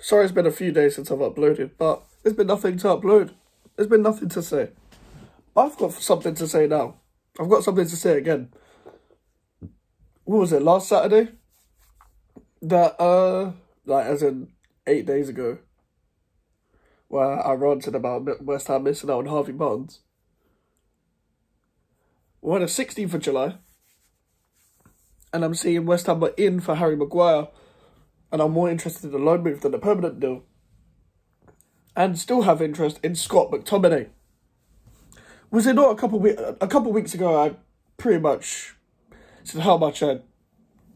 Sorry it's been a few days since I've uploaded, but there's been nothing to upload. There's been nothing to say. I've got something to say now. I've got something to say again. What was it, last Saturday? That, like, as in 8 days ago, where I ranted about West Ham missing out on Harvey Barnes. We're on the 16th of July, and I'm seeing West Ham are in for Harry Maguire, and I'm more interested in the loan move than the permanent deal. And still have interest in Scott McTominay. Was it not a couple weeks ago I pretty much said how much I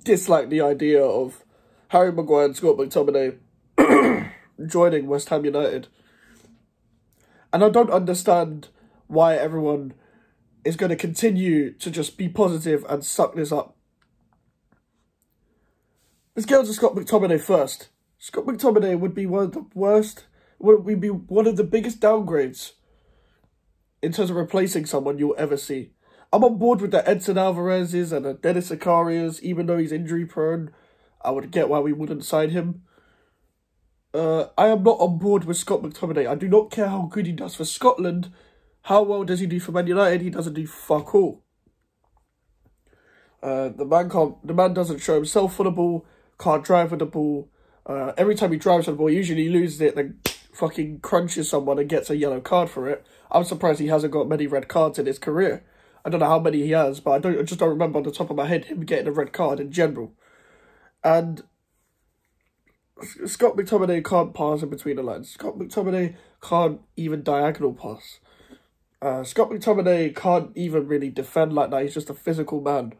dislike the idea of Harry Maguire and Scott McTominay joining West Ham United? And I don't understand why everyone is going to continue to just be positive and suck this up. Let's get on to Scott McTominay first. Scott McTominay would be one of the worst, would be one of the biggest downgrades in terms of replacing someone you'll ever see. I'm on board with the Edson Alvarez's and the Dennis Enquiries, even though he's injury prone. I would get why we wouldn't sign him. I am not on board with Scott McTominay. I do not care how good he does for Scotland. How well does he do for Man United? He doesn't do fuck all. The man doesn't show himself for the ball, can't drive with the ball. Every time he drives with the ball, he usually loses it, then fucking crunches someone and gets a yellow card for it. I'm surprised he hasn't got many red cards in his career. I don't know how many he has, but I just don't remember on the top of my head him getting a red card in general. And Scott McTominay can't pass in between the lines. Scott McTominay can't even diagonal pass. Scott McTominay can't even really defend like that. He's just a physical man.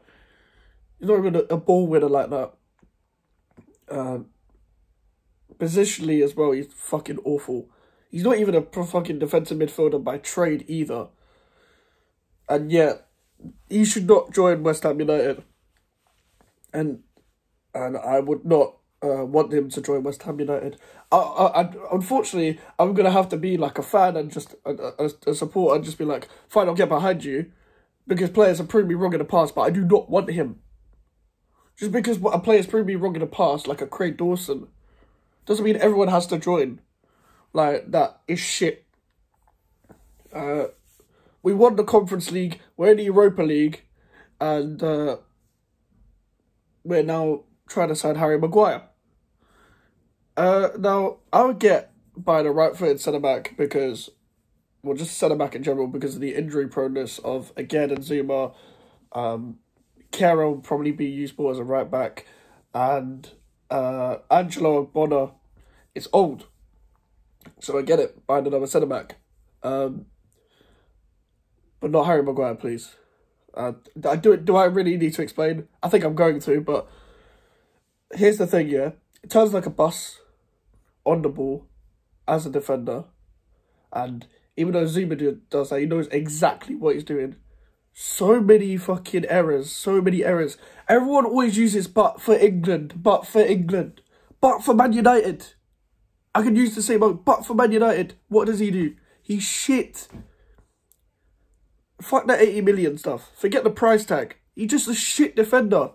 He's not even a ball winner like that. Positionally as well, he's fucking awful. He's not even a fucking defensive midfielder by trade either. And yet, he should not join West Ham United. And I would not want him to join West Ham United. Unfortunately, I'm going to have to be like a fan and just a supporter and just be like, fine, I'll get behind you. Because players have proved me wrong in the past, but I do not want him. Just because a player's proved me wrong in the past, like a Craig Dawson, doesn't mean everyone has to join. Like, that is shit. We won the Conference League, we're in the Europa League, and we're now trying to sign Harry Maguire. Now, I would get buying a right-footed centre-back because, well, just centre-back in general, because of the injury proneness of, again, and Zuma. Kera will probably be useful as a right-back, and Angelo Bonner is old. So I get it, buying another centre-back. But not Harry Maguire, please. Do I really need to explain? I think I'm going to, but here's the thing, yeah. It turns like a bus on the ball as a defender. And even though Zuma does that, he knows exactly what he's doing. So many fucking errors. So many errors. Everyone always uses but for England. But for England. But for Man United. I could use the same but for Man United. What does he do? He's shit. Fuck that 80 million stuff. Forget the price tag. He's just a shit defender.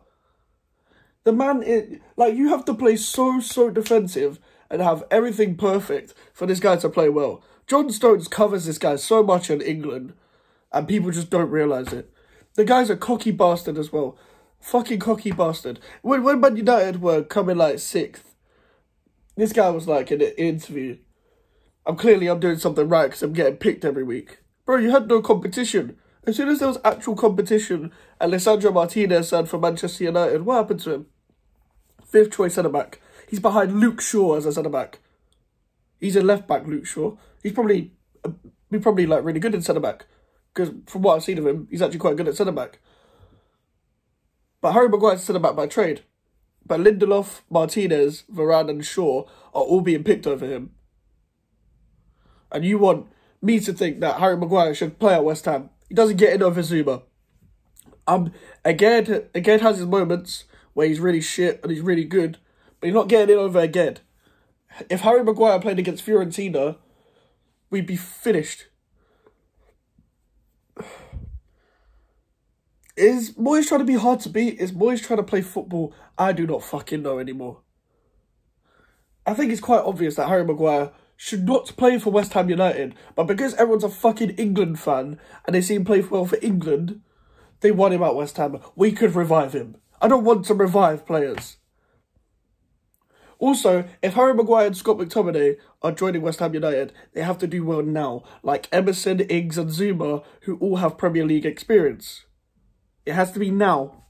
The man is... Like, you have to play so defensive and have everything perfect for this guy to play well. John Stones covers this guy so much in England and people just don't realise it. The guy's a cocky bastard as well. Fucking cocky bastard. When Man United were coming like 6th, this guy was like in an interview, I'm doing something right because I'm getting picked every week. Bro, you had no competition. As soon as there was actual competition, Alessandro Martinez signed for Manchester United, what happened to him? 5th choice centre-back. He's behind Luke Shaw as a centre-back. He's a left-back, Luke Shaw. He's probably like really good in centre-back. Because from what I've seen of him, he's actually quite good at centre-back. But Harry Maguire's centre-back by trade. But Lindelof, Martinez, Varane and Shaw are all being picked over him. And you want me to think that Harry Maguire should play at West Ham. He doesn't get in over Zuma. Again has his moments where he's really shit and he's really good, but he's not getting in over again. If Harry Maguire played against Fiorentina, we'd be finished. Is Moyes trying to be hard to beat? Is Moyes trying to play football? I do not fucking know anymore. I think it's quite obvious that Harry Maguire should not play for West Ham United, but because everyone's a fucking England fan and they see him play well for England, they want him at West Ham. We could revive him. I don't want to revive players. Also, if Harry Maguire and Scott McTominay are joining West Ham United, they have to do well now, like Emerson, Ings and Zuma, who all have Premier League experience. It has to be now.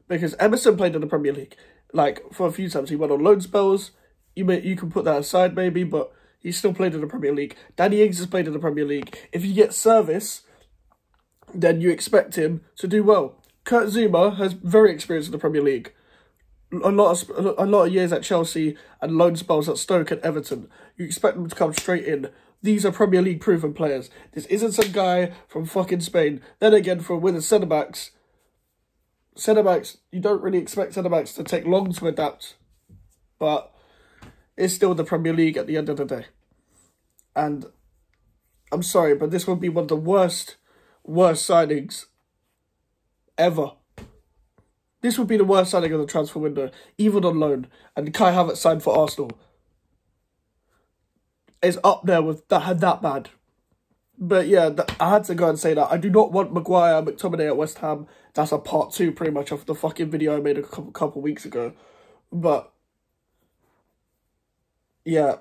Because Emerson played in the Premier League. Like, for a few times, he went on loan spells. You can put that aside, maybe, but he still played in the Premier League. Danny Ings has played in the Premier League. If he gets service, then you expect him to do well. Kurt Zouma has very experienced in the Premier League. A lot of years at Chelsea and loan spells at Stoke and Everton. You expect them to come straight in. These are Premier League proven players. This isn't some guy from fucking Spain. Then again, with the centre-backs, you don't really expect centre-backs to take long to adapt. But it's still the Premier League at the end of the day. And I'm sorry, but this will be one of the worst signings ever. This would be the worst signing of the transfer window, even on loan. And Kai Havertz signed for Arsenal. It's up there with that bad. But yeah, I had to go and say that. I do not want Maguire and McTominay at West Ham. That's a part 2 pretty much of the fucking video I made a couple weeks ago. But yeah.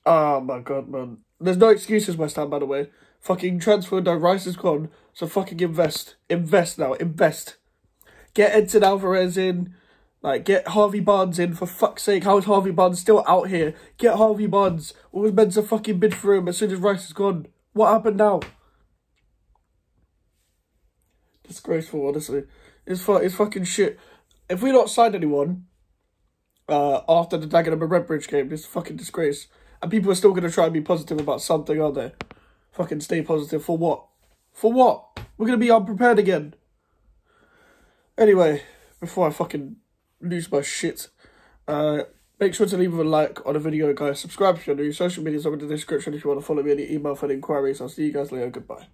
Oh my god, man. There's no excuses, West Ham, by the way. Fucking transfer window, Rice is gone. So fucking invest. Invest now. Invest. Get Edson Alvarez in. Like, get Harvey Barnes in, for fuck's sake. How is Harvey Barnes still out here? Get Harvey Barnes. We was meant to fucking bid for him as soon as Rice is gone. What happened now? Disgraceful, honestly. It's fucking shit. If we not signed anyone after the Dagenham and Redbridge game, it's a fucking disgrace. And people are still going to try and be positive about something, aren't they? Fucking stay positive. For what? For what? We're going to be unprepared again. Anyway, before I fucking lose my shit, make sure to leave a like on the video, guys. Subscribe if you're new. Social media's over in the description if you want to follow me. Any email for any inquiries. I'll see you guys later. Goodbye.